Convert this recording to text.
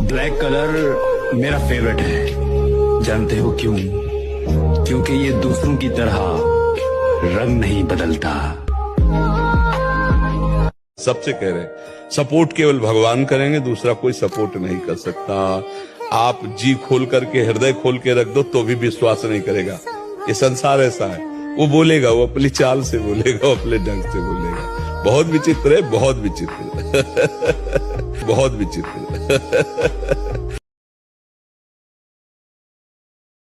Black colour मेरा favourite है। जानते हो क्यों? क्योंकि ये दूसरों की तरह रंग नहीं बदलता। सबसे कह रहे हैं सपोर्ट केवल भगवान करेंगे, दूसरा कोई सपोर्ट नहीं कर सकता। आप जी खोल करके हृदय खोल के रख दो तो भी विश्वास नहीं करेगा। ये संसार ऐसा है, वो बोलेगा, वो अपनी चाल से बोलेगा, वो अपने ढंग से बोलेगा। बहुत विचित्र है, बहुत विचित्र बहुत विचित्र